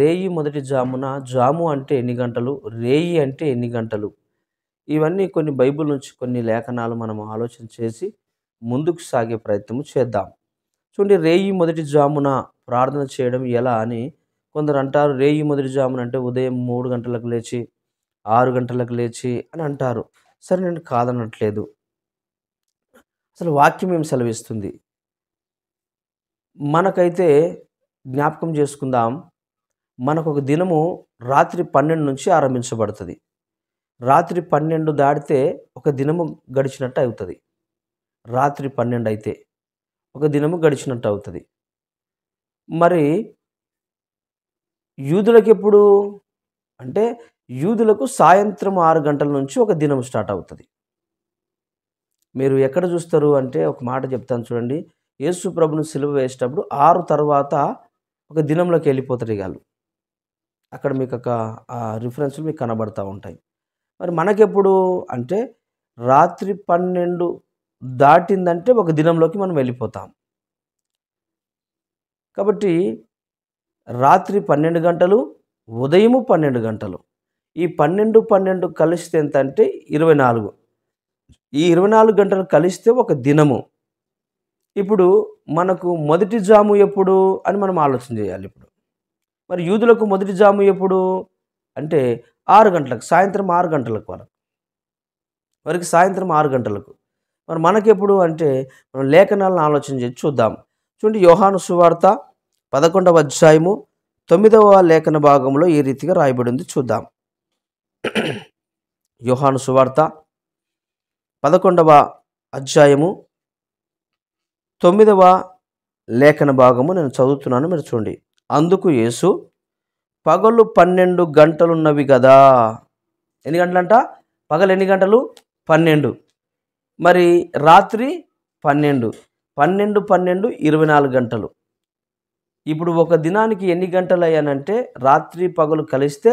రేయి మొదటి జామున, జాము అంటే ఎన్ని గంటలు? రేయి అంటే ఎన్ని గంటలు? ఇవన్నీ కొన్ని బైబిల్ నుంచి కొన్ని లేఖనాలు మనం ఆలోచన చేసి ముందుకు సాగే ప్రయత్నం చేద్దాం. చూడండి, రేయి మొదటి జామున ప్రార్థన చేయడం ఎలా అని కొందరు అంటారు. రేయి మొదటి జామున అంటే ఉదయం 3 గంటలకు లేచి, 6 గంటలకు లేచి అని అంటారు. సరే, నేను కాదనట్లేదు. అసలు వాక్యం ఏం సెలవిస్తుంది? మనకైతే జ్ఞాపకం చేసుకుందాం. మనకొక దినము రాత్రి 12 నుంచి ఆరంభించబడతది. రాత్రి 12 దాటితే ఒక దినము గడిచినట్టు అవుతది. రాత్రి 12 అయితే ఒక దినము గడిచినట్టు అవుతది. మరి యూదులకెప్పుడు అంటే యూదులకు సాయంత్రం 6 గంటల నుంచి ఒక దినం స్టార్ట్ అవుతది. మీరు ఎక్కడ చూస్తారు అంటే ఒక మాట చెప్తాను చూడండి. యేసు ప్రభును సిలువ వేసేటప్పుడు 6 తర్వాత ఒక దినంలోకి వెళ్ళిపోతారు ఇక ఆళ్ళు. అక్కడ మీకొక రిఫరెన్స్‌లు మీకు కనబడతా ఉంటాయి. మరి మనకెప్పుడు అంటే రాత్రి 12 దాటిందంటే ఒక దినంలోకి మనం వెళ్ళిపోతాం. కాబట్టి రాత్రి 12 గంటలు, ఉదయము 12 గంటలు. ఈ 12, 12 కలిస్తే ఎంతంటే 24. ఈ 24 గంటలు కలిస్తే ఒక దినము. ఇప్పుడు మనకు మొదటి జాము ఎప్పుడు అని మనం ఆలోచన చేయాలి ఇప్పుడు. మరి యూదులకు మొదటి జాము ఎప్పుడు? అంటే 6 గంటలకు, సాయంత్రం 6 గంటలకు వారికి సాయంత్రం 6 గంటలకు. మరి మనకెప్పుడు అంటే మనం లేఖనాలను ఆలోచన చేసి చూద్దాం. చూడండి, యోహాను సువార్త 11వ అధ్యాయము 9వ లేఖన భాగంలో ఈ రీతిగా రాయబడి ఉంది, చూద్దాం. యోహాను సువార్త 11వ అధ్యాయము 9వ లేఖన భాగము నేను చదువుతున్నాను, మీరు చూడండి. అందుకు యేసు, పగలు 12 గంటలున్నవి గదా. ఎన్ని గంటలంట? పగలు ఎన్ని గంటలు? 12. మరి రాత్రి 12. 12, 12 24 గంటలు. ఇప్పుడు ఒక దినానికి ఎన్ని గంటలు అయ్యానంటే రాత్రి పగలు కలిస్తే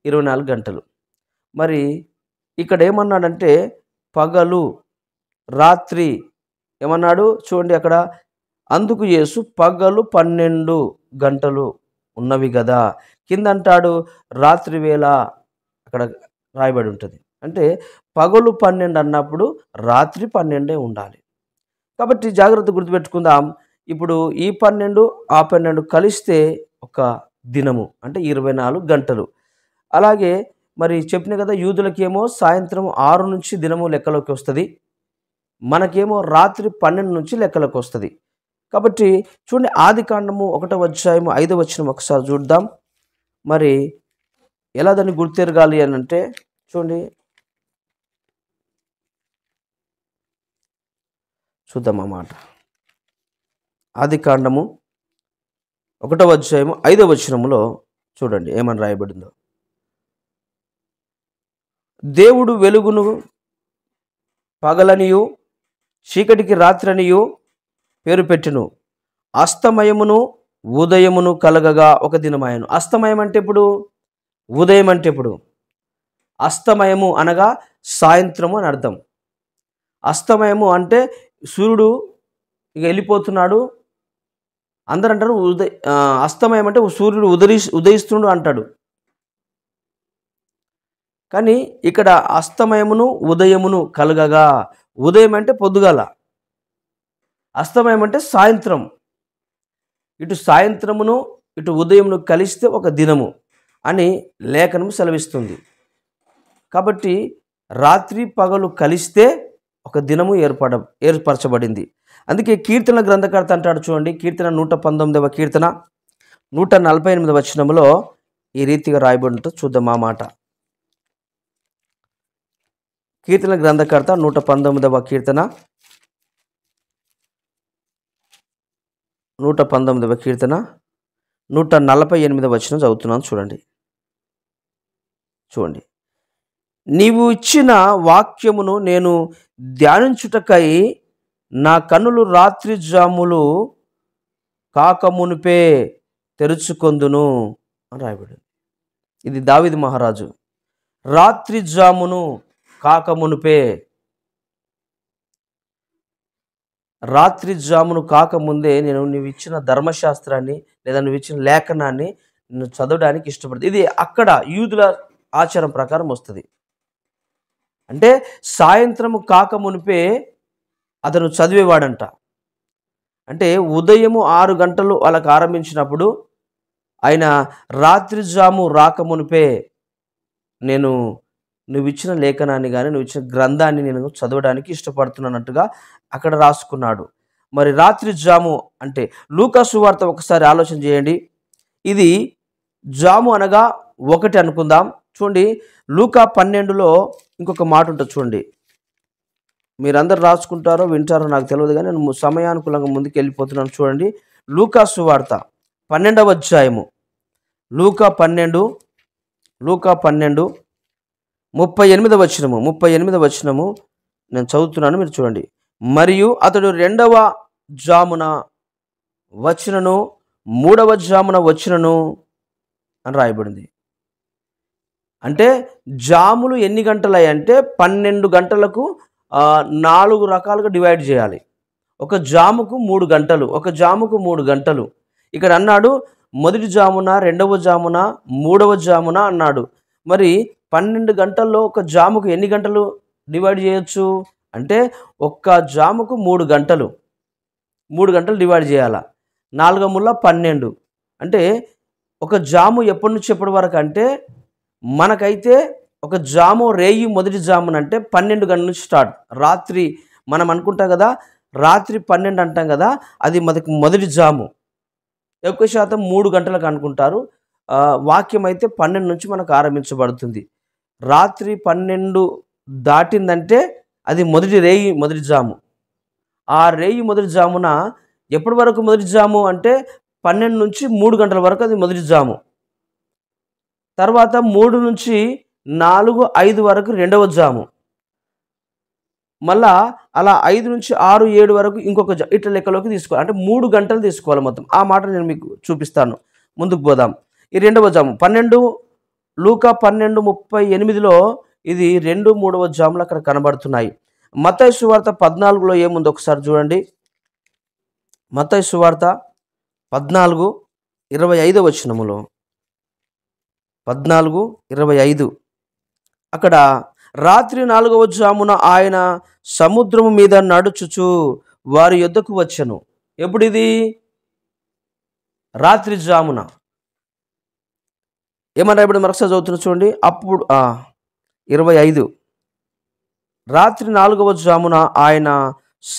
24 గంటలు. మరి ఇక్కడ ఏమన్నాడంటే పగలు, రాత్రి ఏమన్నాడు చూడండి అక్కడ. అందుకు యేసు, పగలు 12 గంటలు ఉన్నవి గదా. కింద అంటాడు రాత్రి వేళ, అక్కడ రాయబడి ఉంటుంది. అంటే పగలు 12 అన్నప్పుడు రాత్రి 12 ఉండాలి. కాబట్టి జాగ్రత్త గుర్తుపెట్టుకుందాం. ఇప్పుడు ఈ 12, ఆ 12 కలిస్తే ఒక దినము అంటే 24 గంటలు. అలాగే మరి చెప్పిన కదా, యూదులకేమో సాయంత్రం 6 నుంచి దినము లెక్కలోకి వస్తుంది. మనకేమో రాత్రి 12 నుంచి లెక్కలోకి వస్తుంది. కాబట్టి చూడండి, ఆదికాండము 1వ అధ్యాయము 5వ వచనం ఒకసారి చూద్దాం. మరి ఎలా దాన్ని గుర్తెరగాలి అని అంటే చూడండి, చూద్దాం ఆ మాట. ఆదికాండము 1వ అధ్యాయము 5వ వచనములో చూడండి ఏమని రాయబడిందో. దేవుడు వెలుగును పగలనియు, చీకటికి రాత్రనియు పేరు పెట్టెను. అస్తమయమును ఉదయమును కలగగా ఒక దినమాయెను. అస్తమయం అంటే ఇప్పుడు, ఉదయం అంటే ఇప్పుడు. అస్తమయము అనగా సాయంత్రము అని అర్థం. అస్తమయము అంటే సూర్యుడు ఇక వెళ్ళిపోతున్నాడు. అందరూ అంటారు అస్తమయం అంటే సూర్యుడు ఉదయిస్తుండు అంటాడు. కానీ ఇక్కడ అస్తమయమును ఉదయమును కలగగా, ఉదయం అంటే పొద్దుగాల, అస్తమయం అంటే సాయంత్రం. ఇటు సాయంత్రమును ఇటు ఉదయమును కలిస్తే ఒక దినము అని లేఖనం సెలవిస్తుంది. కాబట్టి రాత్రి పగలు కలిస్తే ఒక దినము ఏర్పరచబడింది. అందుకే కీర్తన గ్రంథకర్త అంటాడు చూడండి, కీర్తన 119వ కీర్తన 148వ వచనములో ఈ రీతిగా రాయబడి ఉంటుంది, చూద్దాం ఆ మాట. కీర్తన గ్రంథకర్త 119వ కీర్తన 119వ కీర్తన 148వ వచనం చదువుతున్నాను చూడండి. చూడండి, నీవు ఇచ్చిన వాక్యమును నేను ధ్యానించుటకై నా కన్నులు రాత్రి జాములు కాకమునిపే తెరుచుకొందును అని రాయబడింది. ఇది దావీదు మహారాజు. రాత్రి జామును కాకమునిపే, రాత్రి జామును కాకముందే నేను నువ్వు ఇచ్చిన ధర్మశాస్త్రాన్ని లేదా నువ్వు ఇచ్చిన లేఖనాన్ని నేను చదవడానికి ఇష్టపడుతుంది. ఇది అక్కడ యూదుల ఆచారం ప్రకారం వస్తుంది. అంటే సాయంత్రము కాక మునిపే అతను చదివేవాడంట. అంటే ఉదయము 6 గంటలు వాళ్ళకి ఆరంభించినప్పుడు ఆయన రాత్రి జాము రాకమునిపే నువ్వు ఇచ్చిన లేఖనాన్ని కానీ నువ్వు ఇచ్చిన గ్రంథాన్ని నేను చదవడానికి ఇష్టపడుతున్నట్టుగా అక్కడ రాసుకున్నాడు. మరి రాత్రి జాము అంటే లూకా సువార్త ఒకసారి ఆలోచన చేయండి. ఇది జాము అనగా 1 అనుకుందాం. చూడండి, లూకా 12లో ఇంకొక మాట ఉంటుంది చూడండి. మీరందరూ రాసుకుంటారో వింటారో నాకు తెలియదు, కానీ నేను సమయానుకూలంగా ముందుకు వెళ్ళిపోతున్నాను. చూడండి, లూకా సువార్త 12వ అధ్యాయము, లూకా 12 38వ వచనము నేను చదువుతున్నాను, మీరు చూడండి. మరియు అతడు 2వ జామున వచ్చినను 3వ జామున వచ్చినను అని రాయబడింది. అంటే జాములు ఎన్ని గంటలు అంటే 12 గంటలకు 4 రకాలుగా డివైడ్ చేయాలి. ఒక జాముకు 3 గంటలు, ఒక జాముకు 3 గంటలు. ఇక్కడ అన్నాడు మొదటి జామున, 2వ జామున, 3వ జామున అన్నాడు. మరి 12 గంటల్లో ఒక జాముకు ఎన్ని గంటలు డివైడ్ చేయొచ్చు అంటే ఒక్క జాముకు 3 గంటలు, 3 గంటలు డివైడ్ చేయాల. 4 ముళ్ళ 12. అంటే ఒక జాము ఎప్పటి నుంచి ఎప్పటి వరకు అంటే మనకైతే ఒక జాము రేయి మొదటి జామున అంటే 12 గంటల నుంచి స్టార్ట్. రాత్రి మనం అనుకుంటాం కదా, రాత్రి 12 అంటాం కదా, అది మనకి మొదటి జాము. ఎక్కువ శాతం 3 గంటలకు అనుకుంటారు. వాక్యం అయితే 12 నుంచి మనకు ఆరంభించబడుతుంది. రాత్రి 12 దాటిందంటే అది మొదటి జాము. ఆ రేయి మొదటి జామున ఎప్పటి వరకు మొదటి జాము అంటే 12 నుంచి 3 గంటల వరకు అది మొదటి జాము. తర్వాత 3 నుంచి 4, 5 వరకు 2వ జాము. మళ్ళా అలా 5 నుంచి 6, 7 వరకు ఇంకొక ఇట్లా లెక్కలోకి తీసుకోవాలి. అంటే 3 గంటలు తీసుకోవాలి మొత్తం. ఆ మాట నేను మీకు చూపిస్తాను. ముందుకు పోదాం. ఈ 2వ జాము 12, లూకా 12:38లో ఇది 2, 3వ జాములు అక్కడ కనబడుతున్నాయి. మత్తయి సువార్త 14లో ఏముంది ఒకసారి చూడండి. మత్తయి సువార్త 14:25 వచనములో 14:25 అక్కడ రాత్రి 4వ జామున ఆయన సముద్రము మీద నడుచుచు వారి యొద్దకు వచ్చెను. ఎప్పుడిది? రాత్రి జామున. ఏమన్నా ఇప్పుడు మరొకసారి చదువుతున్నా చూడండి. అప్పుడు 25 రాత్రి 4వ జామున ఆయన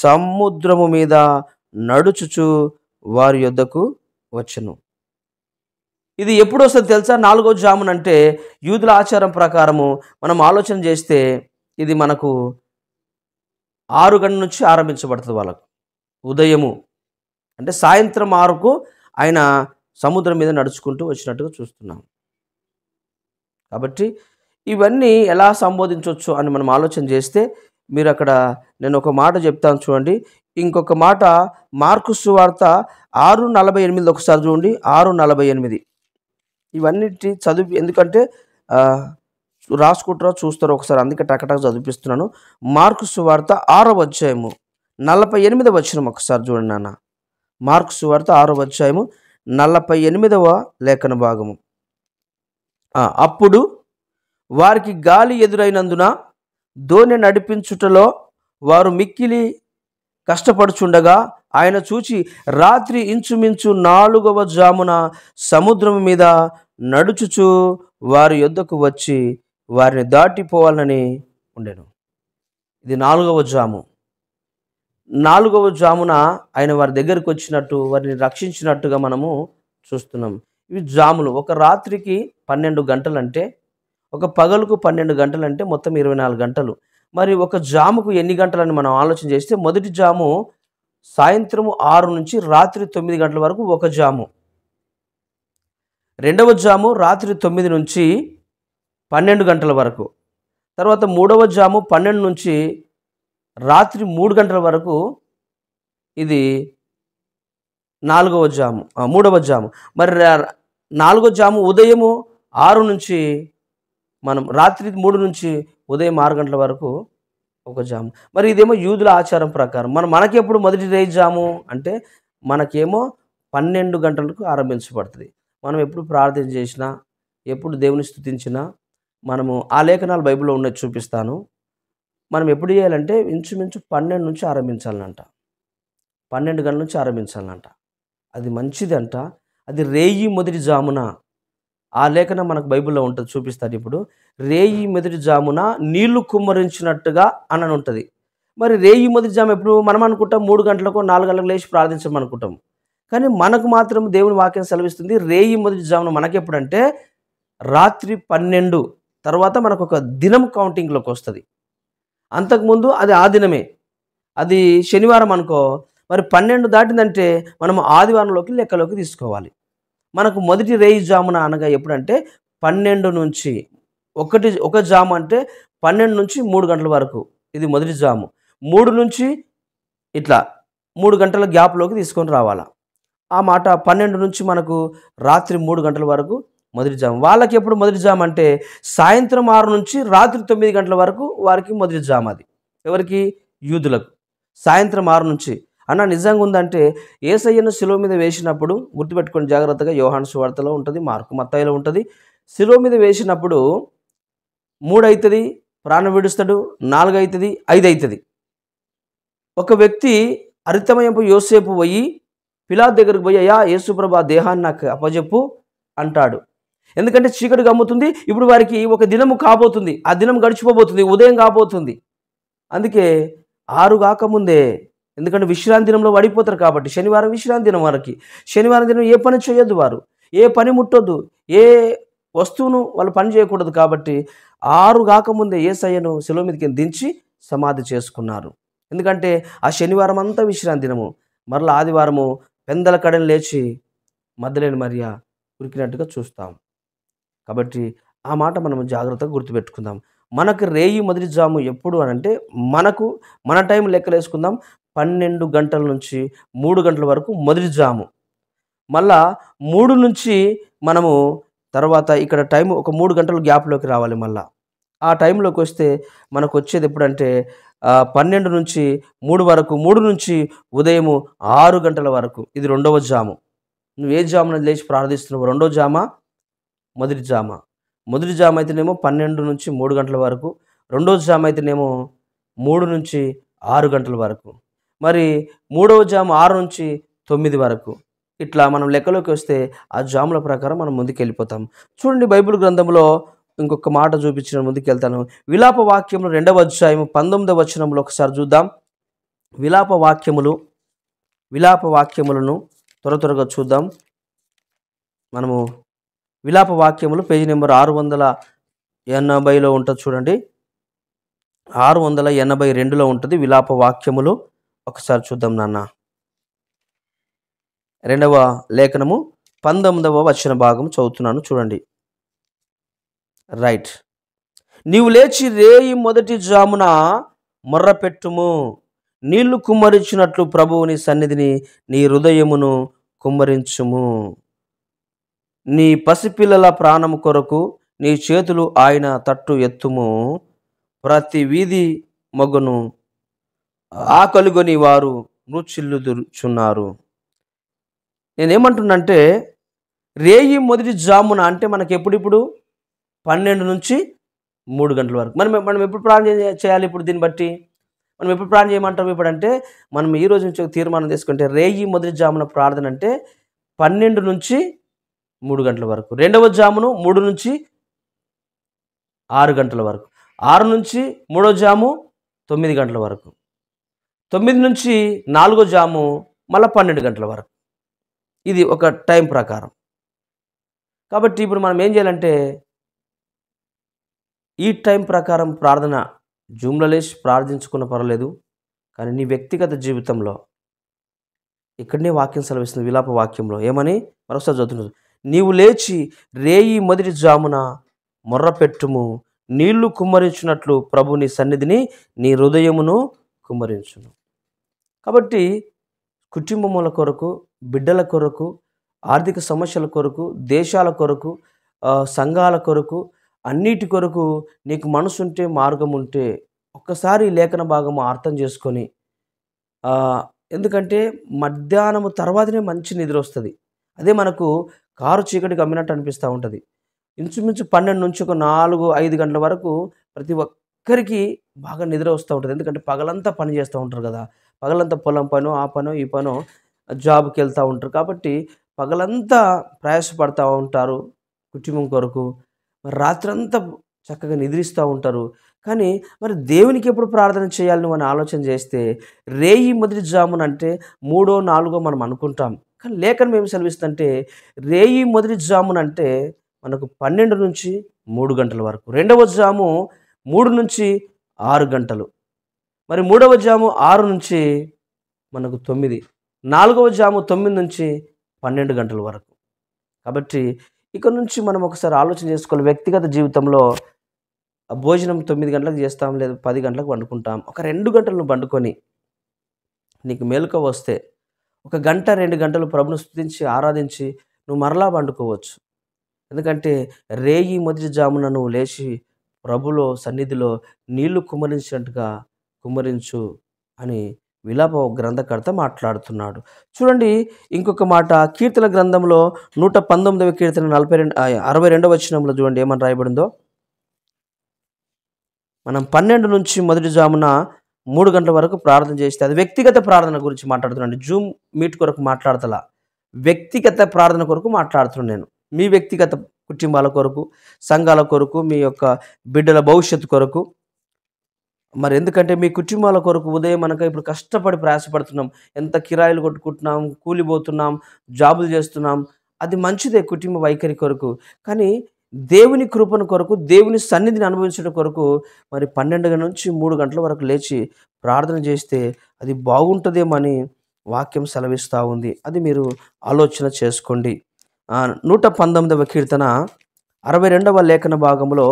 సముద్రము మీద నడుచుచు వారి యొద్దకు వచ్చెను. ఇది ఎప్పుడు వస్తుంది తెలుసా? 4వ జామున అంటే యూదుల ఆచారం ప్రకారము మనం ఆలోచన చేస్తే ఇది మనకు 6 గంటల నుంచి ఆరంభించబడుతుంది వాళ్ళకు. ఉదయము అంటే సాయంత్రం 6కు ఆయన సముద్రం మీద నడుచుకుంటూ వచ్చినట్టుగా చూస్తున్నాం. కాబట్టి ఇవన్నీ ఎలా సంబోధించవచ్చు అని మనం ఆలోచన చేస్తే మీరు అక్కడ నేను ఒక మాట చెప్తాను చూడండి. ఇంకొక మాట మార్కు సువార్త 6:48 ఒకసారి చూడండి. 6:48 ఇవన్నిటి చదివి, ఎందుకంటే రాసుకుంటారో చూస్తారో ఒకసారి, అందుకే టకటక చదివిపిస్తున్నాను. మార్కు సువార్త 6వ అధ్యాయము 48వ వచనం ఒకసారి చూడండి నాన్న. మార్కు సువార్త 6వ అధ్యాయము 48వ లేఖన భాగము. అప్పుడు వారికి గాలి ఎదురైనందున దోణి నడిపించుటలో వారు మిక్కిలి కష్టపడుచుండగా ఆయన చూచి రాత్రి ఇంచుమించు 4వ జామున సముద్రం మీద నడుచుచు వారి యొద్దకు వచ్చి వారిని దాటిపోవాలని ఉండెను. ఇది 4వ జాము. 4వ జామున ఆయన వారి దగ్గరికి వచ్చినట్టు, వారిని రక్షించినట్టుగా మనము చూస్తున్నాం. ఇవి జాములు. ఒక రాత్రికి 12 గంటలంటే, ఒక పగలుకు 12 గంటలంటే మొత్తం 24 గంటలు. మరి ఒక జాముకు ఎన్ని గంటలని మనం ఆలోచన చేస్తే, మొదటి జాము సాయంత్రం 6 నుంచి రాత్రి 9 గంటల వరకు ఒక జాము. 2వ జాము రాత్రి 9 నుంచి 12 గంటల వరకు. తర్వాత 3వ జాము 12 నుంచి రాత్రి 3 గంటల వరకు. ఇది 4వ జాము, 3వ జాము. మరి 4వ జాము ఉదయము 6 నుంచి మనం రాత్రి 3 నుంచి ఉదయం 6 గంటల వరకు ఒక జాము. మరి ఇదేమో యూదుల ఆచారం ప్రకారం. మనకెప్పుడు మొదటి రేయి జాము అంటే మనకేమో 12 గంటలకు ఆరంభించబడుతుంది. మనం ఎప్పుడు ప్రార్థన చేసినా, ఎప్పుడు దేవుని స్తుతించినా, మనము ఆ లేఖనాలు బైబిల్‌లో ఉన్నది చూపిస్తాను. మనం ఎప్పుడు చేయాలంటే ఇంచుమించు 12 నుంచి ఆరంభించాలంట. 12 గంటల నుంచి ఆరంభించాలంట. అది మంచిదంట. అది రేయి మొదటి జామున ఆ లేఖనం మనకు బైబిల్‌లో ఉంటది చూపిస్తానిప్పుడు. రేయి మొదటి జామున నీళ్లు కుమ్మరించినట్టుగా అనని ఉంటది. మరి రేయి మొదటి జాము ఎప్పుడు మనం అనుకుంటాం 3 గంటలకో, 4 గంటలకు లేచి ప్రార్థించమనుకుంటాం. కానీ మనకు మాత్రం దేవుని వాక్యం సెలవిస్తుంది రేయి మొదటి జామున మనకెప్పుడంటే రాత్రి 12 తర్వాత మనకొక దినం కౌంటింగ్‌లోకొస్తది. అంతకుముందు అది ఆ దినమే. అది శనివారం అనుకో, మరి 12 దాటిందంటే మనం ఆదివారంలోకి లెక్కలోకి తీసుకోవాలి. మనకు మొదటి రేయి జామున అనగా ఎప్పుడంటే 12 నుంచి ఒక జాము అంటే 12 నుంచి 3 గంటల వరకు. ఇది మొదటి జాము. 3 నుంచి ఇట్లా 3 గంటల గ్యాప్‌లోకి తీసుకొని రావాలా. ఆ మాట 12 నుంచి మనకు రాత్రి 3 గంటల వరకు మొదటి జాము. వాళ్ళకెప్పుడు మొదటి జాము అంటే సాయంత్రం 6 నుంచి రాత్రి 9 గంటల వరకు వారికి మొదటి జాము అది. ఎవరికి? యూదులకు. సాయంత్రం 6 నుంచి. అన్న నిజంగా ఉందంటే యేసయ్యను శిలువ మీద వేసినప్పుడు గుర్తుపెట్టుకోండి జాగ్రత్తగా యోహాను సువార్తలో ఉంటది, మార్కు మత్తయిలో ఉంటది. శిలువ మీద వేసినప్పుడు 3 అయితది, ప్రాణం విడుస్తాడు, 4 అయితది, 5 అయితది. ఒక వ్యక్తి అరితమయపు యోసేపు పోయి పిలాతు దగ్గరికి పోయి అయ్యా యేసుప్రభు ఆ దేహాన్ని నాకు అప్పజెప్పు అంటాడు. ఎందుకంటే చీకటి గమ్ముతుంది. ఇప్పుడు వారికి ఒక దినము కాబోతుంది. ఆ దినం గడిచిపోబోతుంది. ఉదయం కాబోతుంది. అందుకే 6 కాకముందే ఎందుకంటే విశ్రాంతి దినంలో పడిపోతారు కాబట్టి శనివారం విశ్రాంతి దినం వారికి. శనివారం దినం ఏ పని చేయొద్దు వారు. ఏ పని ముట్టొద్దు. ఏ వస్తువును వాళ్ళు పని చేయకూడదు కాబట్టి 6 కాకముందే యేసయ్యను శిలువ మీదకి దించి సమాధి చేసుకున్నారు. ఎందుకంటే ఆ శనివారం అంతా విశ్రాంతి దినము. మరలా ఆదివారము పెందల కడని లేచి మగ్దలేని మరియ ఉరికినట్టుగా చూస్తాం. కాబట్టి ఆ మాట మనం జాగ్రత్తగా గుర్తుపెట్టుకుందాం. మనకు రేయి మొదటి జాము ఎప్పుడు అనంటే మన టైం లెక్కలేసుకుందాం. 12 గంటల నుంచి 3 గంటల వరకు మొదటి జాము. మళ్ళా 3 నుంచి మనము తర్వాత ఇక్కడ టైం ఒక 3 గంటల గ్యాప్‌లోకి రావాలి మళ్ళా. ఆ టైంలోకి వస్తే మనకొచ్చేది ఎప్పుడంటే 12 నుంచి 3 వరకు, 3 నుంచి ఉదయము 6 గంటల వరకు. ఇది రెండవ జాము. నువ్వు ఏ జామున లేచి ప్రార్థిస్తున్నావు? రెండో జామా? మొదటి జామా? మొదటి జామ అయితేనేమో 12 నుంచి 3 గంటల వరకు. రెండో జామ అయితేనేమో 3 నుంచి 6 గంటల వరకు. మరి మూడవ జామ 6 నుంచి 9 వరకు. ఇట్లా మనం లెక్కలోకి వస్తే ఆ జాముల ప్రకారం మనం ముందుకెళ్ళిపోతాం. చూడండి బైబిల్ గ్రంథంలో ఇంకొక మాట చూపించిన ముందుకెళ్తాను. విలాప వాక్యములు 2వ అధ్యాయము 19వ వచనంలో ఒకసారి చూద్దాం. విలాప వాక్యములను త్వరగా చూద్దాం. మనము విలాప వాక్యములు పేజీ నెంబర్ 680లో ఉంటుంది చూడండి. 682లో ఉంటుంది విలాప వాక్యములు. ఒకసారి చూద్దాం నాన్న. 2వ లేఖనము 19వ వచన భాగం చదువుతున్నాను చూడండి. రైట్. నీవు లేచి రేయి మొదటి జామున మొర్రపెట్టుము, నీళ్లు కుమ్మరించినట్లు ప్రభువుని సన్నిధిని నీ హృదయమును కుమ్మరించుము. నీ పసిపిల్లల ప్రాణము కొరకు నీ చేతులు ఆయన తట్టు ఎత్తుము. ప్రతి వీధి మొగను ఆకలిగొని వారు మృత్యుల్లుచున్నారు. నేనేమంటున్నంటే రేయి మొదటి జామున అంటే మనకి ఎప్పుడిప్పుడు 12 నుంచి 3 గంటల వరకు. మనం ఎప్పుడు ప్రార్థన చేయాలి? ఇప్పుడు దీన్ని బట్టి మనం ఎప్పుడు ప్రార్థన చేయమంటాం? ఇప్పుడంటే మనం ఈ రోజు నుంచి ఒక తీర్మానం తీసుకుంటే రేయి మొదటి జామున ప్రార్థన అంటే 12 నుంచి 3 గంటల వరకు. రెండవ జామును 3 నుంచి 6 గంటల వరకు. 6 నుంచి మూడో జాము 9 గంటల వరకు. 9 నుంచి 4 జాము మళ్ళీ 12 గంటల వరకు. ఇది ఒక టైం ప్రకారం. కాబట్టి ఇప్పుడు మనం ఏం చేయాలంటే ఈ టైం ప్రకారం ప్రార్థన జూమ్లో లేచి ప్రార్థించుకున్న పర్వాలేదు. కానీ నీ వ్యక్తిగత జీవితంలో ఇక్కడనే వాక్యం సెలవిస్తుంది విలాప వాక్యంలో. ఏమని? మరొకసారి చదువుతున్నారు. నీవు లేచి రేయి మొదటి జామున మొర్రపెట్టుము, నీళ్లు కుమ్మరించినట్లు ప్రభు నీ సన్నిధిని నీ హృదయమును కుమ్మరించును. కాబట్టి కుటుంబముల కొరకు, బిడ్డల కొరకు, ఆర్థిక సమస్యల కొరకు, దేశాల కొరకు, సంఘాల కొరకు, అన్నిటి కొరకు నీకు మనసుంటే మార్గం ఉంటే ఒక్కసారి లేఖన భాగము అర్థం చేసుకొని, ఎందుకంటే మధ్యాహ్నము తర్వాతనే మంచి నిద్ర వస్తుంది. అదే మనకు కారు చీకటి కమ్మినట్టు అనిపిస్తూ ఉంటుంది. ఇంచుమించు 12 నుంచి ఒక 4, 5 గంటల వరకు ప్రతి ఒక్కరికి బాగా నిద్ర వస్తూ ఉంటుంది. ఎందుకంటే పగలంతా పని చేస్తూ ఉంటారు కదా! పగలంతా పొలం పనో, ఆ పనో, ఈ పనో జాబ్‌కి వెళ్తూ ఉంటారు. కాబట్టి పగలంతా ప్రయాసపడతా ఉంటారు కుటుంబం కొరకు. మరి రాత్రంతా చక్కగా నిద్రిస్తూ ఉంటారు. కానీ మరి దేవునికి ఎప్పుడు ప్రార్థన చేయాలి నువ్వు అని ఆలోచన చేస్తే రేయి మొదటి జామున అంటే 3, 4 మనం అనుకుంటాం. కానీ లేఖనం ఏమి సెలవిస్తుందంటే రేయి మొదటి జామున అంటే మనకు 12 నుంచి 3 గంటల వరకు. రెండవ జాము 3 నుంచి 6 గంటలు. మరి మూడవ జాము 6 నుంచి మనకు 9. నాలుగవ జాము 9 నుంచి 12 గంటల వరకు. కాబట్టి ఇక నుంచి మనం ఒకసారి ఆలోచన చేసుకోవాలి. వ్యక్తిగత జీవితంలో భోజనం 9 గంటలకు చేస్తాం, లేదా 10 గంటలకు వండుకుంటాం. ఒక 2 గంటలు నువ్వు పండుకొని నీకు మెలుకువ వస్తే ఒక గంట 2 గంటలు ప్రభుని స్తుతించి ఆరాధించి నువ్వు మరలా పండుకోవచ్చు. ఎందుకంటే రేయి మొదటి జామున నువ్వు లేచి ప్రభులో సన్నిధిలో నీళ్లు కుమ్మరించినట్టుగా కుమ్మరించు అని విలాప గ్రంథకర్త మాట్లాడుతున్నాడు. చూడండి ఇంకొక మాట కీర్తన గ్రంథంలో 119వ కీర్తన 62 వచనంలో చూడండి ఏమని రాయబడిందో. మనం 12 నుంచి మొదటి జామున 3 గంటల వరకు ప్రార్థన చేస్తే అది వ్యక్తిగత ప్రార్థన గురించి మాట్లాడుతున్నాను. జూమ్ మీట్ కొరకు మాట్లాడతలా, వ్యక్తిగత ప్రార్థన కొరకు మాట్లాడుతున్నాను నేను. మీ వ్యక్తిగత కుటుంబాల కొరకు, సంఘాల కొరకు, మీ యొక్క బిడ్డల భవిష్యత్తు కొరకు. మరి ఎందుకంటే మీ కుటుంబాల కొరకు ఉదయం మనక ఇప్పుడు కష్టపడి ప్రయాసపడుతున్నాం, ఎంత కిరాయిలు కొట్టుకుంటున్నాం, కూలిపోతున్నాం, జాబులు చేస్తున్నాం. అది మంచిదే కుటుంబ వైఖరి కొరకు. కానీ దేవుని కృపను కొరకు, దేవుని సన్నిధిని అనుభవించడం కొరకు మరి 12 నుంచి 3 గంటల వరకు లేచి ప్రార్థన చేస్తే అది బాగుంటుందేమో అని వాక్యం సెలవిస్తూ ఉంది. అది మీరు ఆలోచన చేసుకోండి. 119వ కీర్తన 62వ లేఖన భాగంలో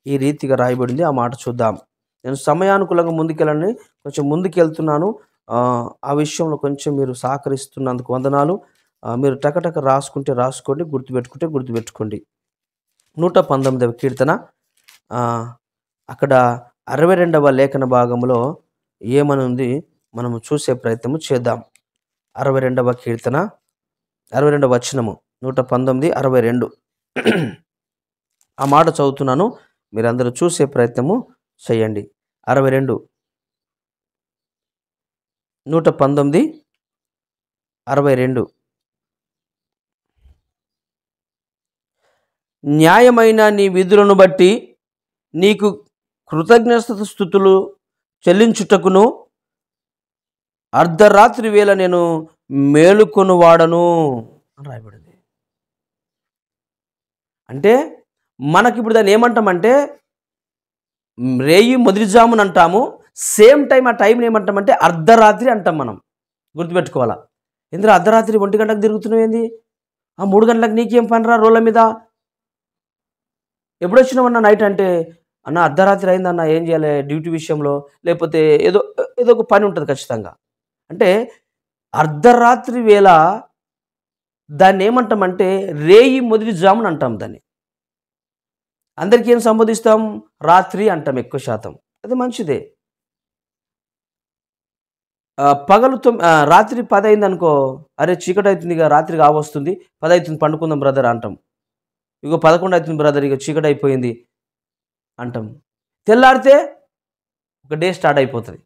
ఈ రీతిగా రాయబడింది. ఆ మాట చూద్దాం. నేను సమయానుకూలంగా ముందుకెళ్ళని కొంచెం ముందుకెళ్తున్నాను. ఆ విషయంలో కొంచెం మీరు సహకరిస్తున్నందుకు వందనాలు. మీరు టకటక రాసుకోండి, గుర్తుపెట్టుకోండి. 119వ కీర్తన అక్కడ 62వ లేఖన భాగంలో ఏమనుంది మనము చూసే ప్రయత్నము చేద్దాం. 62వ కీర్తన 62వ వచనము 119:62 ఆ మాట చదువుతున్నాను, మీరందరూ చూసే ప్రయత్నము చేయండి. 62 119:62 న్యాయమైన నీ విధులను బట్టి నీకు కృతజ్ఞత స్తుతులు చెల్లించుటకును అర్ధరాత్రి వేళ నేను మేలుకొని వాడను అని రాయబడింది. అంటే మనకిప్పుడు దాన్ని ఏమంటామంటే రేయి మొదటి జామున అంటాము. సేమ్ టైం ఆ టైంని ఏమంటామంటే అర్ధరాత్రి అంటాం. మనం గుర్తుపెట్టుకోవాలా. ఎందుకు అర్ధరాత్రి 1 గంటలకు తిరుగుతున్నావు ఏంది? 3 గంటలకు నీకేం పనిరా రోడ్ల మీద? ఎప్పుడు వచ్చినామన్నా నైట్ అంటే అన్న అర్ధరాత్రి అయిందన్న ఏం చేయాలి డ్యూటీ విషయంలో, లేకపోతే ఏదో ఏదో ఒక పని ఉంటుంది ఖచ్చితంగా. అంటే అర్ధరాత్రి వేళ దాన్ని ఏమంటామంటే రేయి మొదటి జామున అంటాం. దాన్ని అందరికీ ఏం సంబోధిస్తాం? రాత్రి అంటాం ఎక్కువ శాతం. అది మంచిదే. పగలు రాత్రి 10 అయింది అనుకో, అరే చీకటి అవుతుంది, ఇక రాత్రి కావస్తుంది, 10 అవుతుంది పండుకుందాం బ్రదర్ అంటాం. ఇగో 11 అవుతుంది బ్రదర్, ఇక చీకటి అయిపోయింది అంటాం. తెల్లారితే ఒక డే స్టార్ట్ అయిపోతుంది.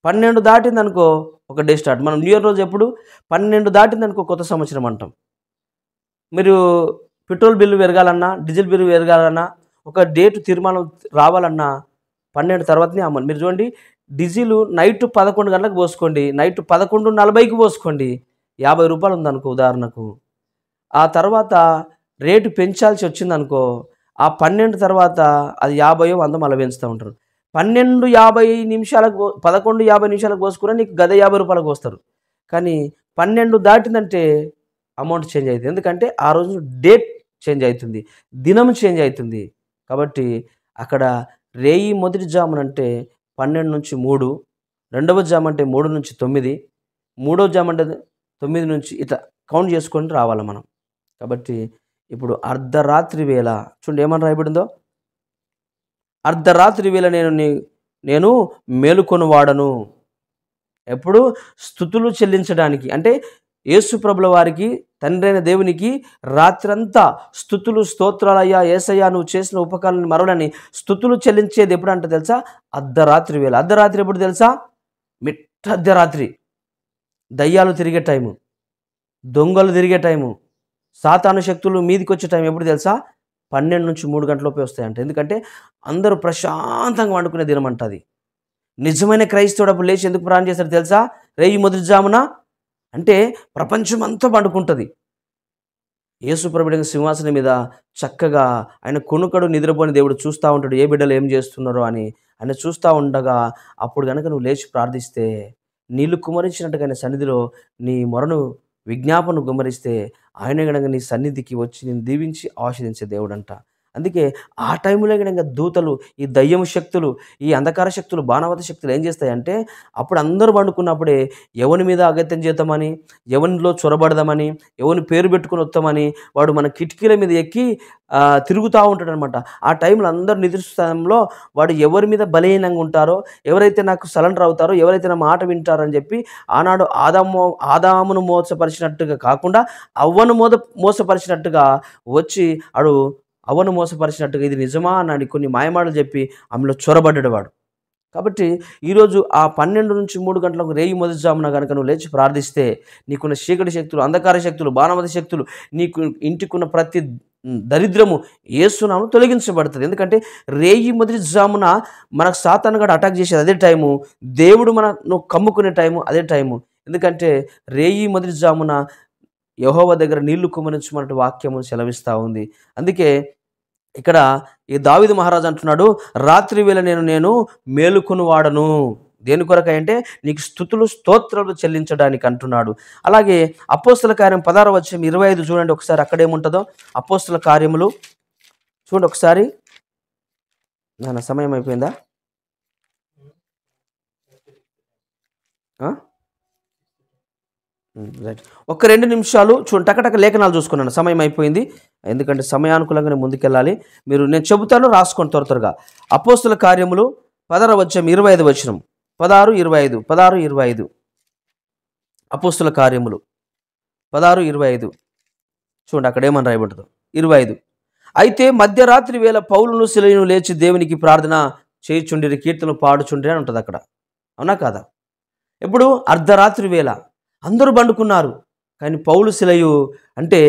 12 దాటింది అనుకో ఒక డే స్టార్ట్. మనం న్యూ ఇయర్ రోజు ఎప్పుడు 12 దాటింది అనుకో కొత్త సంవత్సరం అంటాం. మీరు పెట్రోల్ బిల్లు పెరగాలన్నా, డీజిల్ బిల్లు పెరగాలన్నా, ఒక డేటు తీర్మానం రావాలన్నా 12 తర్వాతనే అమ్మాలి. మీరు చూడండి, డీజిల్ నైట్ 11 గంటలకు పోసుకోండి, నైట్ 11:40కి పోసుకోండి, 50 రూపాయలు ఉందనుకో ఉదాహరణకు. ఆ తర్వాత రేటు పెంచాల్సి వచ్చిందనుకో, ఆ 12 తర్వాత అది 50 100 మళ్ళీ పెంచుతూ ఉంటారు. 11:50 నిమిషాలకు 11:50 నిమిషాలకు పోసుకున్నా నీకు గద 50 రూపాయలకు పోస్తారు. కానీ 12 దాటిందంటే అమౌంట్ చేంజ్ అవుతుంది. ఎందుకంటే ఆ రోజు డేట్ చేంజ్ అవుతుంది, దినం చేంజ్ అవుతుంది. కాబట్టి అక్కడ రేయి మొదటి జామున అంటే 12 నుంచి 3, రెండవ జాము అంటే 3 నుంచి 9, మూడవ జాము అంటే 9 నుంచి ఇట్లా కౌంట్ చేసుకొని రావాలి మనం. కాబట్టి ఇప్పుడు అర్ధరాత్రి వేళ చూడండి ఏమని రాయబడిందో. అర్ధరాత్రి వేళ నేను మేలుకొని వాడను. ఎప్పుడు? స్తుతులు చెల్లించడానికి. అంటే యేసు ప్రభుల వారికి, తండ్రి అయిన దేవునికి రాత్రంతా స్తుతులు స్తోత్రాలయ్యా యేసయ్యా నువ్వు చేసిన ఉపకారాన్ని మరవలని స్తుతులు చెల్లించేది ఎప్పుడంటే తెలుసా? అర్ధరాత్రి వేళ. అర్ధరాత్రి ఎప్పుడు తెలుసా? మిట్ట అర్ధరాత్రి. దయ్యాలు తిరిగే టైము, దొంగలు తిరిగే టైము, సాతాను శక్తులు మీదికి వచ్చే టైం ఎప్పుడు తెలుసా? 12 నుంచి 3 గంటలలోపే వస్తాయంట. ఎందుకంటే అందరూ ప్రశాంతంగా వండుకునే దినం అంట అది. నిజమైన క్రైస్తవుడు అప్పుడు లేచి ఎందుకు ప్రార్థన చేస్తాడు తెలుసా? రేయి మొదటి జామున అంటే ప్రపంచం అంతా పండుకుంటుంది. యేసు ప్రభువు సింహాసనం మీద చక్కగా ఆయన కొనుకడు నిద్రపోని దేవుడు చూస్తూ ఉంటాడు, ఏ బిడ్డలు ఏం చేస్తున్నారో అని. ఆయన చూస్తూ ఉండగా అప్పుడు కనుక నువ్వు లేచి ప్రార్థిస్తే, నీళ్లు కుమరించినట్టుగా ఆయన సన్నిధిలో నీ మొరను విజ్ఞాపనను గుమ్మరిస్తే, ఆయన గనక నీ సన్నిధికి వచ్చి నేను దీవించి ఆశీర్వదించే దేవుడంట. అందుకే ఆ టైంలో గనక దూతలు, ఈ దయ్యము శక్తులు, ఈ అంధకార శక్తులు, బాణవత శక్తులు ఏం చేస్తాయంటే, అప్పుడు అందరూ పండుకున్నప్పుడే ఎవరి మీద అగత్యం చేద్దామని, ఎవరిలో చొరబడదామని, ఎవరిని పేరు పెట్టుకుని వస్తామని వాడు మన కిటికీల మీద ఎక్కి తిరుగుతూ ఉంటాడు అనమాట. ఆ టైంలో అందరూ నిద్రిస్తాంలో వాడు ఎవరి మీద బలహీనంగా ఉంటారో, ఎవరైతే నాకు సరెండర్ అవుతారో, ఎవరైతే నా మాట వింటారో అని చెప్పి ఆనాడు ఆదామును మోసపరిచినట్టుగా కాకుండా అవ్వను మోసపరిచినట్టుగా వచ్చి ఆడు అవ్వను మోసపరిచినట్టుగా ఇది నిజమా అని కొన్ని మాయమాటలు చెప్పి ఆమెలో చొరబడ్డాడు వాడు. కాబట్టి ఈరోజు ఆ 12 నుంచి 3 గంటలకు రేయి మొదటి జామున కనుక నువ్వు లేచి ప్రార్థిస్తే, నీకున్న చీకటి శక్తులు, అంధకార శక్తులు, బాణమతి శక్తులు, నీకు ఇంటికున్న ప్రతి దరిద్రము యేసునామములో తొలగించబడుతుంది. ఎందుకంటే రేయి మొదటి జామున మనకు సాతాను గడు అటాక్ చేసేది అదే టైము, దేవుడు నువ్వు కమ్ముకునే టైము అదే టైము. ఎందుకంటే రేయి మొదటి జామున యెహోవా దగ్గర నీళ్లు కుమ్మరించమన్నట్టు వాక్యము సెలవిస్తూ ఉంది. అందుకే ఇక్కడ ఈ దావీదు మహారాజు అంటున్నాడు, రాత్రి వేళ నేను మేలుకుని వాడను. దేని కొరకై అంటే నీకు స్తుతులు స్తోత్రాలు చెల్లించడానికి అంటున్నాడు. అలాగే అపోస్తల కార్యం 16వ అధ్యాయం 25 చూడండి ఒకసారి, అక్కడేముంటుందో. అపోస్తల కార్యములు చూడండి ఒకసారి. నా సమయం అయిపోయిందా? రైట్, ఒక 2 నిమిషాలు చూడండి, టకటక లేఖనాలు చూసుకున్నాను, సమయం అయిపోయింది. ఎందుకంటే సమయానుకూలంగానే ముందుకెళ్ళాలి. నేను చెబుతాను, రాసుకోండి త్వరగా. అపోస్తల కార్యములు 16వ అధ్యాయం 25వ వచనం, 16:25 అపోస్తల కార్యములు 16:25 చూడండి, అక్కడ ఏమని రాయబడుతుందో. 25 అయితే మధ్యరాత్రి వేళ పౌలును సిలయును లేచి దేవునికి ప్రార్థన చేయుచుండిరి, కీర్తనలు పాడుచుండిరి అని ఉంటుంది అక్కడ. అవునా కాదా? ఎప్పుడు? అర్ధరాత్రి వేళ అందరూ పండుకున్నారు, కానీ పౌలు సిలయు అంటే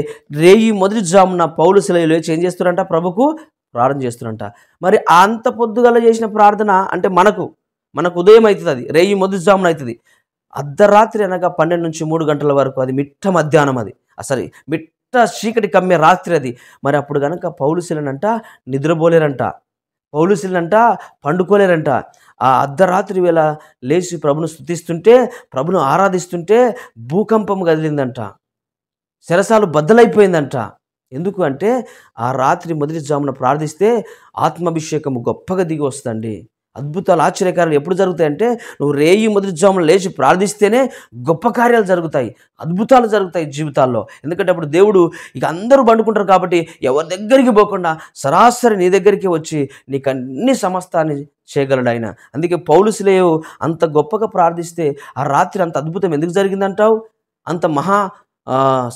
రేయి మొదటి జామున పౌలు సిలయు లేచి ఏం చేస్తారంట? ప్రభుకు ప్రార్థన చేస్తారంట. మరి అంత పొద్దుగల చేసిన ప్రార్థన అంటే మనకు ఉదయం అవుతుంది, అది రేయి మొదటి జామున అవుతుంది. అర్ధరాత్రి అనగా 12 నుంచి 3 గంటల వరకు అది మిట్ట మధ్యాహ్నం, అది అసలు మిట్ట చీకటి కమ్మే రాత్రి అది. మరి అప్పుడు కనుక పౌలు సిలనంట నిద్రపోలేరంట, పౌలు సిలనంట పండుకోలేరంట. ఆ అర్ధరాత్రి వేళ లేచి ప్రభును స్తుతిస్తుంటే, ప్రభును ఆరాధిస్తుంటే భూకంపం కదిలిందంట, శరసాలు బద్దలైపోయిందంట. ఎందుకు అంటే ఆ రాత్రి మొదటి జామున ప్రార్థిస్తే ఆత్మాభిషేకము గొప్పగా దిగి వస్తుందండి. అద్భుతాలు ఆశ్చర్యకార్యాలు ఎప్పుడు జరుగుతాయంటే నువ్వు రేయి మొదటి జామున లేచి ప్రార్థిస్తేనే గొప్ప కార్యాలు జరుగుతాయి, అద్భుతాలు జరుగుతాయి జీవితాల్లో. ఎందుకంటే అప్పుడు దేవుడు ఇక అందరూ పండుకుంటారు కాబట్టి ఎవరి దగ్గరికి పోకుండా సరాసరి నీ దగ్గరికి వచ్చి నీకు అన్ని సమస్తాన్ని చేయగలడు ఆయన. అందుకే పౌలు సిలయు అంత గొప్పగా ప్రార్థిస్తే ఆ రాత్రి అంత అద్భుతం ఎందుకు జరిగిందంటావు? అంత మహా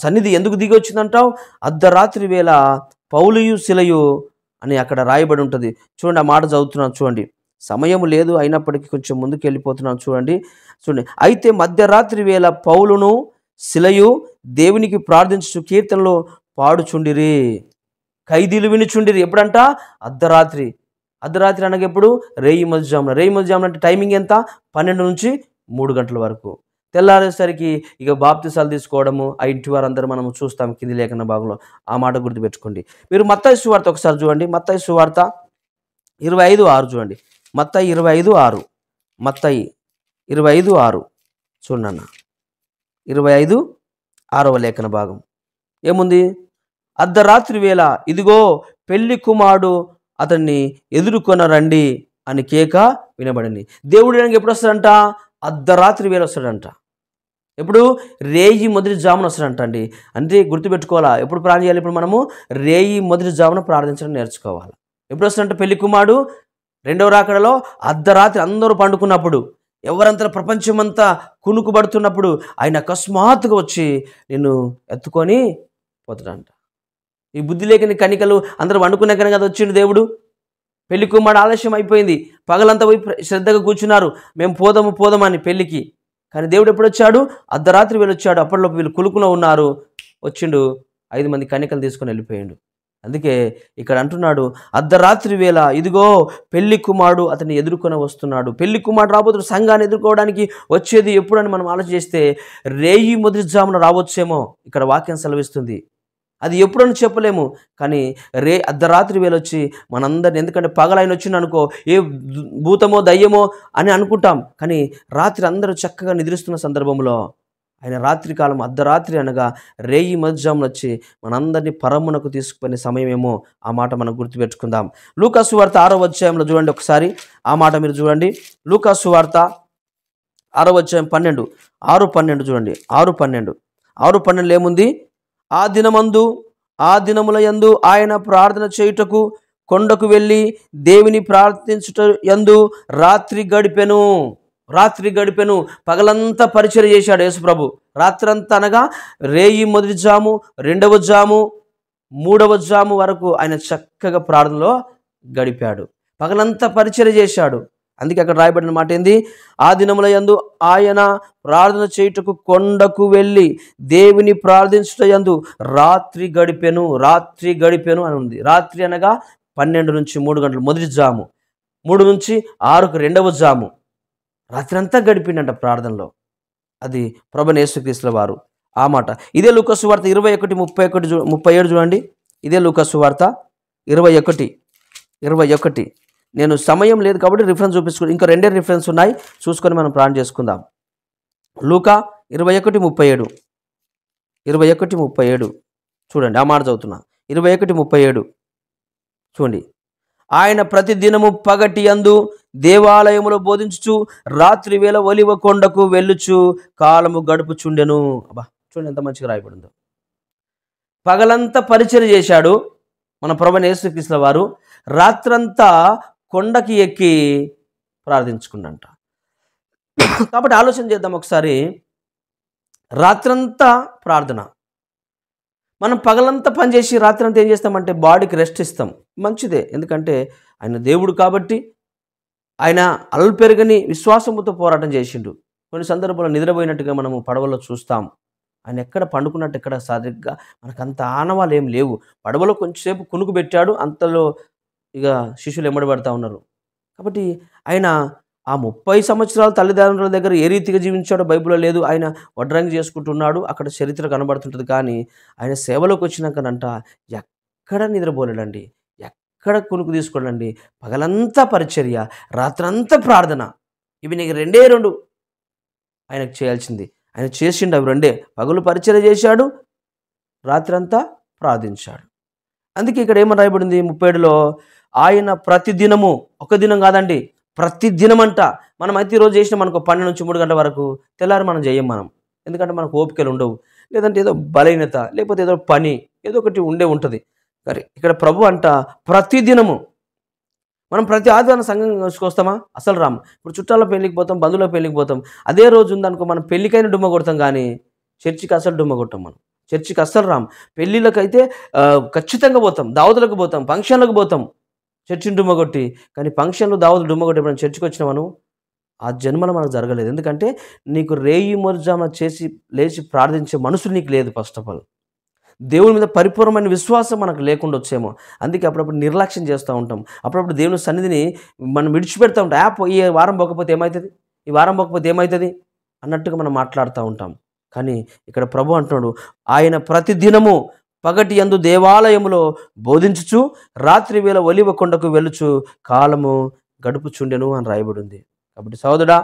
సన్నిధి ఎందుకు దిగి వచ్చిందంటావు? అర్ధరాత్రి వేళ పౌలుయు సిలయు అని అక్కడ రాయబడి ఉంటుంది. చూడండి, ఆ మాట చదువుతున్నాను చూడండి. సమయం లేదు అయినప్పటికీ కొంచెం ముందుకు వెళ్ళిపోతున్నాను చూడండి. అయితే మధ్యరాత్రి వేళ పౌలును సిలయు దేవునికి ప్రార్థించు కీర్తనలో పాడుచుండిరి, ఖైదీలు వినుచుండిరి. ఎప్పుడంట? అర్ధరాత్రి అనగా ఎప్పుడు? రేయి మొదటి జామున అంటే టైమింగ్ ఎంత? 12 నుంచి 3 గంటల వరకు. తెల్లారేసరికి ఇక బాప్తిసాలు తీసుకోవడము ఆ ఇంటి వారందరూ మనం చూస్తాం కింది లేఖన భాగంలో. ఆ మాట గుర్తుపెట్టుకోండి. మీరు మత్తయి సువార్త ఒకసారి చూడండి. మత్తయి సువార్త 25:6 చూడండి. మత్తయి 25:6 మత్తయి 25:6 చూడన్న. 25:6వ లేఖన భాగం ఏముంది? అర్ధరాత్రి వేళ ఇదిగో పెళ్లి కుమారుడు అతన్ని ఎదుర్కొన రండి అని కేక వినబడింది. దేవుడు ఎప్పుడు వస్తాడంట? అర్ధరాత్రి వేళ వస్తాడంట. ఎప్పుడు? రేయి మొదటి జామున వస్తాడంట అండి. అంటే గుర్తుపెట్టుకోవాలా, ఎప్పుడు ప్రార్థన చేయాలి? ఇప్పుడు మనము రేయి మొదటి జామున ప్రార్థించడం నేర్చుకోవాలి. ఎప్పుడు వస్తాడంట పెళ్లి కుమారుడు? రెండవ రాకడలో అర్ధరాత్రి అందరూ పండుకున్నప్పుడు. ఎవరంతా ప్రపంచమంతా కునుకుబడుతున్నప్పుడు ఆయన అకస్మాత్తుగా వచ్చి నిన్ను ఎత్తుకొని పోతాడంట. ఈ బుద్ధి లేని కనికలు అందరూ వండుకున్నాకనే కదా వచ్చిండు దేవుడు. పెళ్లి కుమారుడు ఆలస్యం అయిపోయింది, పగలంతా పోయి శ్రద్ధగా కూర్చున్నారు, మేము పోదామని పెళ్లికి. కానీ దేవుడు ఎప్పుడు వచ్చాడు? అర్ధరాత్రి వీళ్ళు వచ్చాడు. అప్పటిలోపు వీళ్ళు కులుకులో ఉన్నారు. వచ్చిండు, 5 మంది కన్యకలు తీసుకొని వెళ్ళిపోయాడు. అందుకే ఇక్కడ అంటున్నాడు, అర్ధరాత్రి వేళ ఇదిగో పెళ్లి కుమారుడు అతన్ని ఎదుర్కొని వస్తున్నాడు. పెళ్లి కుమారుడు రాబోతున్న సంఘాన్ని ఎదుర్కోవడానికి వచ్చేది ఎప్పుడని మనం ఆలోచన చేస్తే రేయి మొదటి జామున రావచ్చేమో ఇక్కడ వాక్యం సెలవిస్తుంది. అది ఎప్పుడని చెప్పలేము, కానీ అర్ధరాత్రి వేళ వచ్చి మనందరిని, ఎందుకంటే పగలైన వచ్చింది అనుకో ఏ భూతమో దయ్యమో అని అనుకుంటాం, కానీ రాత్రి అందరూ చక్కగా నిద్రిస్తున్న సందర్భంలో ఆయన రాత్రి కాలం అర్ధరాత్రి అనగా రేయి మధ్యాహ్నం వచ్చి మనందరినీ పరమునకు తీసుకునే సమయమేమో. ఆ మాట మనం గుర్తుపెట్టుకుందాం. లూకా సువార్త 6వ అధ్యాయంలో చూడండి ఒకసారి, ఆ మాట మీరు చూడండి. లూకా సువార్త 6వ అధ్యాయం 12, 6:12 చూడండి. 6:12 ఏముంది? ఆ దినముల యందు ఆయన ప్రార్థన చేయుటకు కొండకు వెళ్ళి దేవుని ప్రార్థించుట యందు రాత్రి గడిపెను. పగలంతా పరిచర్య చేశాడు యేసుప్రభు. రాత్రంతా అనగా రేయి మొదటి జాము, 2వ జాము, 3వ జాము వరకు ఆయన చక్కగా ప్రార్థనలో గడిపాడు. పగలంతా పరిచర్య చేశాడు. అందుకే అక్కడ రాయబడిన మాట ఏంది? ఆ దినముల యందు ఆయన ప్రార్థన చేయుటకు కొండకు వెళ్ళి దేవుని ప్రార్థించుట యందు రాత్రి గడిపెను అని ఉంది. రాత్రి అనగా 12 నుంచి 3 గంటలు మొదటి జాము, 3 నుంచి 6కు 2వ జాము. రాత్రి అంతా గడిపిండంట ప్రార్థనలో. అది ప్రభువైన యేసుక్రీస్తుల వారు. ఆ మాట ఇదే లూకా సువార్త 21:37 చూడండి. ఇదే లూకా సువార్త 21:21. నేను సమయం లేదు కాబట్టి రిఫరెన్స్ చూపించుకుని, ఇంకా 2 రిఫరెన్స్ ఉన్నాయి, చూసుకొని మనం ప్రార్థన చేసుకుందాం. లూకా 21:37 చూడండి. ఆ మాట చదువుతున్నా. 21:37 చూడండి. ఆయన ప్రతి దినము పగటి యందు దేవాలయములో బోధించుచు రాత్రి వేళ ఒలివ కొండకు వెళ్ళుచు కాలము గడుపుచుండెను. అబ్బా, చూడండి ఎంత మంచిగా రాయబడిందో. పగలంతా పరిచర్య చేశాడు మన ప్రభువైన యేసుక్రీస్తుల వారు. రాత్రంతా కొండకి ఎక్కి ప్రార్థించుకున్నంట. కాబట్టి ఆలోచన చేద్దాం ఒకసారి. రాత్రంతా ప్రార్థన. మనం పగలంతా పనిచేసి రాత్రంతా ఏం చేస్తామంటే బాడీకి రెస్ట్ ఇస్తాం. మంచిదే, ఎందుకంటే ఆయన దేవుడు కాబట్టి ఆయన అల్పెరగని విశ్వాసముతో పోరాటం చేసిండు. కొన్ని సందర్భాల్లో నిద్రపోయినట్టుగా మనము పడవలో చూస్తాం. ఆయన ఎక్కడ పండుకున్నట్టు ఎక్కడ సరిగ్గా మనకంత ఆనవాళ్ళు ఏం లేవు. పడవలో కొంచెంసేపు కునుకు పెట్టాడు, అంతలో ఇక శిష్యులు ఎమ్మడబడతా ఉన్నారు. కాబట్టి ఆయన ఆ 30 సంవత్సరాలు తల్లిదండ్రుల దగ్గర ఏ రీతిగా జీవించాడో బైబిల్లో లేదు. ఆయన వడ్రంగి చేసుకుంటున్నాడు, అక్కడ చరిత్ర కనబడుతుంటుంది. కానీ ఆయన సేవలోకి వచ్చినాకనంట ఎక్కడ నిద్రపోలేడండి, ఎక్కడ కునుకు తీసుకోడండి. పగలంతా పరిచర్య, రాత్రంతా ప్రార్థన. ఇవి నీకు 2 ఆయనకు చేయాల్సింది. ఆయన చేసిండు అవి 2. పగలు పరిచర్య చేశాడు, రాత్రంతా ప్రార్థించాడు. అందుకే ఇక్కడ ఏమని రాయబడింది 37లో, ఆయన ప్రతిదినము, ఒక దినం కాదండి, ప్రతిదినమంట. మనం అయితే ఈరోజు చేసినాం అనుకో 12 నుంచి 3 గంటల వరకు, తెల్లారి మనం చేయం మనం. ఎందుకంటే మనకు ఓపికలు ఉండవు, లేదంటే ఏదో బలహీనత, లేకపోతే ఏదో పని, ఏదో ఒకటి ఉంటుంది. సరే, ఇక్కడ ప్రభు అంట ప్రతిదినము. మనం ప్రతి ఆదివారం సంఘం వస్తామా? అసలు రాము. ఇప్పుడు చుట్టాల పెళ్ళికి పోతాం, బంధువుల పెళ్ళికి పోతాం. అదే రోజు ఉందనుకో మనం పెళ్ళికైనా డుమ్మ కొడతాం, కానీ చర్చికి అసలు డుమ్మ కొట్టాం. మనం చర్చికి అస్సలు రాము. పెళ్ళిళ్ళకైతే ఖచ్చితంగా పోతాం, దావతులకు పోతాం, ఫంక్షన్లకు పోతాం, చర్చిని డుమ్మ కొట్టి. కానీ ఫంక్షన్లు దావతులు డుమ్మ కొట్టి మనం చర్చికి వచ్చినామను ఆ జన్మలో మనకు జరగలేదు. ఎందుకంటే నీకు రేయి మొర్జామ చేసి లేచి ప్రార్థించే మనసు నీకు లేదు. ఫస్ట్ ఆఫ్ ఆల్ దేవుని మీద పరిపూర్ణమైన విశ్వాసం మనకు లేకుండా వచ్చేమో. అందుకే అప్పుడప్పుడు నిర్లక్ష్యం చేస్తూ ఉంటాం. అప్పుడప్పుడు దేవుని సన్నిధిని మనం విడిచిపెడతా ఉంటాం. ఈ వారం పోకపోతే ఏమవుతుంది, ఈ వారం పోకపోతే ఏమవుతుంది అన్నట్టుగా మనం మాట్లాడుతూ ఉంటాం. కానీ ఇక్కడ ప్రభు అంటున్నాడు, ఆయన ప్రతిదినము పగటి యందు దేవాలయములో బోధించుచు రాత్రి వేళ ఒలివ కొండకు వెళ్ళుచు కాలము గడుపుచుండెను అని రాయబడింది. కాబట్టి సహోదరా,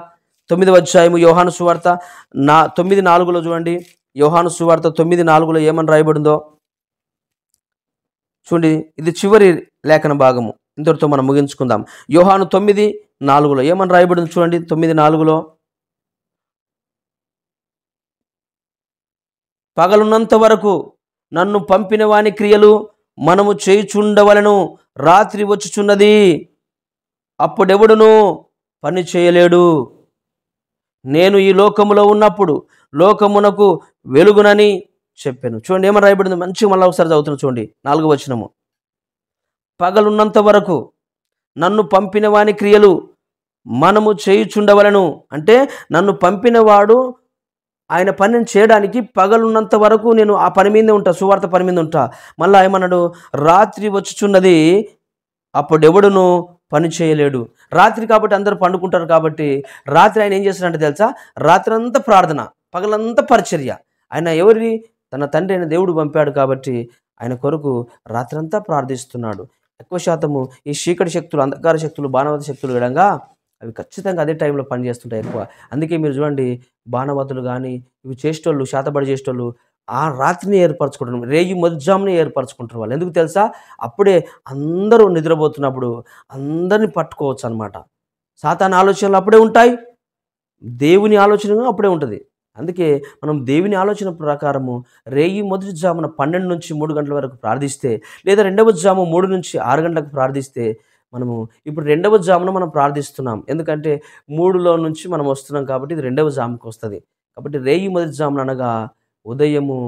9వ అధ్యాయము యోహాను సువార్త 9:4 చూడండి. యోహాను సువార్త 9:4 ఏమని రాయబడిందో చూడండి. ఇది చివరి లేఖన భాగము, ఇంతటితో మనం ముగించుకుందాం. యోహాను 9:4 ఏమని రాయబడింది చూడండి. 9:4 పగలున్నంత వరకు నన్ను పంపిన వాని క్రియలు మనము చేయుచుండవలను, రాత్రి వచ్చుచున్నది, అప్పుడెవడును పని చేయలేడు. నేను ఈ లోకములో ఉన్నప్పుడు లోకమునకు వెలుగునని చెప్పాను. చూడండి ఏమని రాయబడింది, మంచిగా మళ్ళీ ఒకసారి చదువుతున్నా చూడండి 4వ వచనము. పగలున్నంత వరకు నన్ను పంపిన వాని క్రియలు మనము చేయుచుండవలను. అంటే నన్ను పంపినవాడు ఆయన పనిని చేయడానికి పగలున్నంత వరకు నేను ఆ పని మీదే ఉంటా, సువార్త పని మీద ఉంటా. మళ్ళీ ఏమన్నాడు, రాత్రి వచ్చుచున్నది, అప్పుడెవడును పని చేయలేడు. రాత్రి కాబట్టి అందరూ పండుకుంటారు కాబట్టి రాత్రి ఆయన ఏం చేస్తాడంటే తెలుసా, రాత్రి అంతా ప్రార్థన, పగలంతా పరిచర్య. ఆయన ఎవరి, తన తండ్రి అయిన దేవుడు పంపాడు కాబట్టి ఆయన కొరకు రాత్రంతా ప్రార్థిస్తున్నాడు. ఎక్కువ శాతము ఈ చీకటి శక్తులు, అంధకార శక్తులు, బాణవత శక్తులు విధంగా అవి ఖచ్చితంగా అదే టైంలో పనిచేస్తుంటాయి ఎక్కువ. అందుకే మీరు చూడండి, బాణవతులు కానీ ఇవి చేసేటోళ్ళు, శాతబడి చేసేటోళ్ళు ఆ రాత్రిని ఏర్పరచుకుంటారు, రేయి మొదజాముని ఏర్పరచుకుంటారు వాళ్ళు. ఎందుకు తెలుసా, అప్పుడే అందరూ నిద్రపోతున్నప్పుడు అందరిని పట్టుకోవచ్చు అనమాట. సాతాను ఆలోచనలు అప్పుడే ఉంటాయి, దేవుని ఆలోచన అప్పుడే ఉంటుంది. అందుకే మనం దేవుని ఆలోచన ప్రకారము రేయి మొదటి జామున 12 నుంచి 3 గంటల వరకు ప్రార్థిస్తే, లేదా రెండవ జాము 3 నుంచి 6 గంటలకు ప్రార్థిస్తే, మనము ఇప్పుడు రెండవ జామున మనం ప్రార్థిస్తున్నాం. ఎందుకంటే 3లో నుంచి మనం వస్తున్నాం కాబట్టి ఇది రెండవ జాముకు వస్తుంది. కాబట్టి రేయి మొదటి జామున అనగా ఉదయము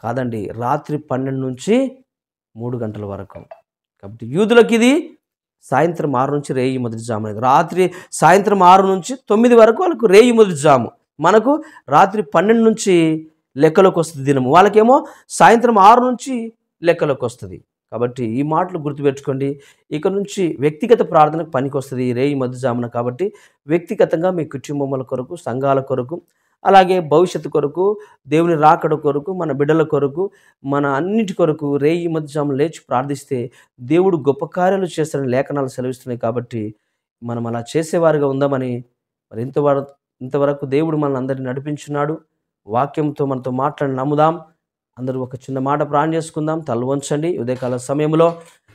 కాదండి, రాత్రి 12 నుంచి 3 గంటల వరకు. కాబట్టి యూదులకి ఇది సాయంత్రం 6 నుంచి రేయి మొదటి జాము అనేది. రాత్రి సాయంత్రం 6 నుంచి 9 వరకు వాళ్ళకు రేయి మొదటి జాము. మనకు రాత్రి 12 నుంచి లెక్కలోకి వస్తుంది దినము, వాళ్ళకేమో సాయంత్రం 6 నుంచి లెక్కలోకి వస్తుంది. కాబట్టి ఈ మాటలు గుర్తుపెట్టుకోండి. ఇక నుంచి వ్యక్తిగత ప్రార్థనకు పనికి వస్తుంది ఈ రేయి మొదటి జామున. కాబట్టి వ్యక్తిగతంగా మీ కుటుంబముల కొరకు, సంఘాల కొరకు, అలాగే భవిష్యత్తు కొరకు, దేవుని రాకడ కొరకు, మన బిడ్డల కొరకు, మన అన్నిటి కొరకు రేయి మొదటి జామున లేచి ప్రార్థిస్తే దేవుడు గొప్ప కార్యాలు చేస్తారని లేఖనాలు సెలవిస్తున్నాయి. కాబట్టి మనం అలా చేసేవారుగా ఉందామని, మరి ఇంతవరకు దేవుడు మనల్ని అందరినీ నడిపించున్నాడు. వాక్యంతో మనతో మాట్లాడి నమ్ముదాం. అందరూ ఒక చిన్న మాట ప్రార్థన చేసుకుందాం. తల వంచండి. ఉదయకాల సమయంలో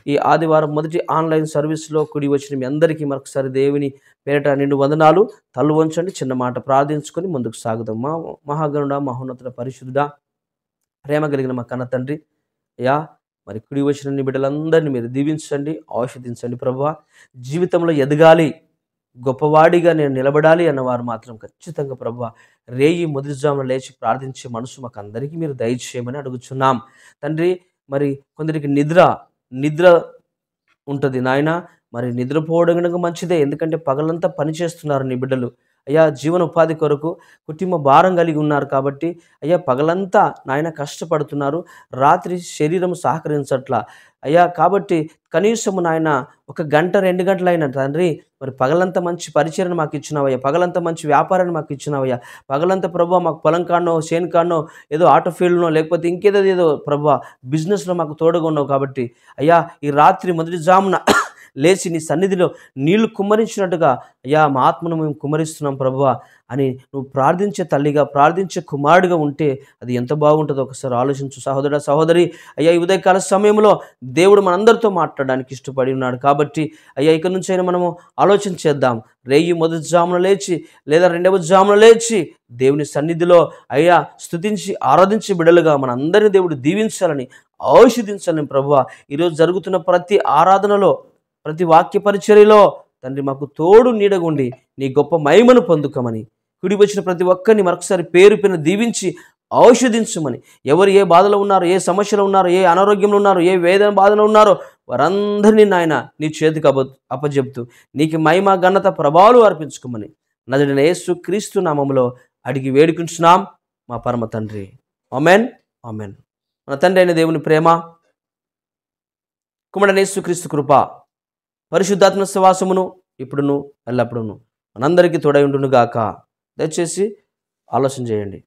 ఈ ఆదివారం మొదటి ఆన్లైన్ సర్వీస్లో కూడి వచ్చిన మీ అందరికీ మరొకసారి దేవుని పేరిట నిండు వందనాలు. తల వంచండి, చిన్న మాట ప్రార్థించుకొని ముందుకు సాగుదాం. మహాగణుడ, మహోన్నతుడ, పరిశుద్ధుడా, ప్రేమ కలిగిన మా కన్న తండ్రి, అయ్యా మరి కుడి వచ్చిన నీ బిడ్డలందరినీ మీరు దీవించండి, ఆశీర్వదించండి. ప్రభువా, జీవితంలో ఎదగాలి, గొప్పవాడిగా నేను నిలబడాలి అన్నవారు మాత్రం ఖచ్చితంగా ప్రభువా రేయి మొదటి జామున లేచి ప్రార్థించే మనసు మాకు అందరికీ మీరు దయచేయమని అడుగుచున్నాం తండ్రి. మరి కొందరికి నిద్ర ఉంటుంది నాయన, మరి నిద్రపోవడం కనుక మంచిదే. ఎందుకంటే పగలంతా పని చేస్తున్నారు నీ బిడ్డలు అయ్యా, జీవన ఉపాధి కొరకు కుటుంబ భారం కలిగి ఉన్నారు కాబట్టి అయ్యా పగలంతా నాయన కష్టపడుతున్నారు, రాత్రి శరీరం సహకరించట్లా అయ్యా. కాబట్టి కనీసము నాయన 1 గంట 2 గంటలైనా తండ్రి మరి పగలంతా మంచి పరిచర్ను మాకు ఇచ్చినావయ్యా, పగలంతా మంచి వ్యాపారాన్ని మాకు ఇచ్చినావయ్యా. పగలంతా ప్రభువా మాకు పొలం కాడనో, చేను కాడనో, ఏదో ఆటో ఫీల్డ్నో, లేకపోతే ఇంకేదో ప్రభువా బిజినెస్లో మాకు తోడుగా ఉన్నావు. కాబట్టి అయ్యా ఈ రాత్రి మొదటి జామున లేచి నీ సన్నిధిలో నీళ్లు కుమ్మరించినట్టుగా అయ్యా మా ఆత్మను మేము కుమ్మరిస్తున్నాం ప్రభువా అని నువ్వు ప్రార్థించే తల్లిగా, ప్రార్థించే కుమారుడిగా ఉంటే అది ఎంత బాగుంటుందో ఒకసారి ఆలోచించు సహోదరుడా, సహోదరి. అయ్యా ఈ ఉదయకాల సమయంలో దేవుడు మనందరితో మాట్లాడడానికి ఇష్టపడి ఉన్నాడు. కాబట్టి అయ్యా ఇక నుంచి అయినా మనము ఆలోచన చేద్దాం. రేయి మొదటి జామున లేచి లేదా రెండవ జామున లేచి దేవుని సన్నిధిలో అయ్యా స్తుతించి ఆరాధించే బిడ్డలుగా మన అందరినీ దేవుడు దీవించాలని, ఆశీర్వదించాలని ప్రభువా. ఈరోజు జరుగుతున్న ప్రతి ఆరాధనలో, ప్రతి వాక్య పరిచర్యలో తండ్రి మాకు తోడు నీడగుండి నీ గొప్ప మహిమను పొందుకోమని, కుడి వచ్చిన ప్రతి ఒక్కరిని మరొకసారి పేరు పైన దీవించి ఔషధించమని, ఎవరు ఏ బాధలో ఉన్నారో, ఏ సమస్యలో ఉన్నారో, ఏ అనారోగ్యంలో ఉన్నారో, ఏ వేదన బాధలో ఉన్నారో వారందరినీ నాయన నీ చేతికి అప్పజెప్తూ నీకు మహిమ, ఘనత, ప్రభావాలు అర్పించుకోమని నజరేయుడైన యేసు క్రీస్తు నామములో అడిగి వేడుకుంటున్నాం మా పరమ తండ్రి. ఆమేన్, ఆమేన్. మన తండ్రి అయిన దేవుని ప్రేమ, కుమారుడైన యేసు క్రీస్తు కృప, పరిశుద్ధాత్మ సహవాసమును ఇప్పుడును ఎల్లప్పుడూను మనందరికీ తోడై ఉండును గాక. దయచేసి ఆలోచన చేయండి.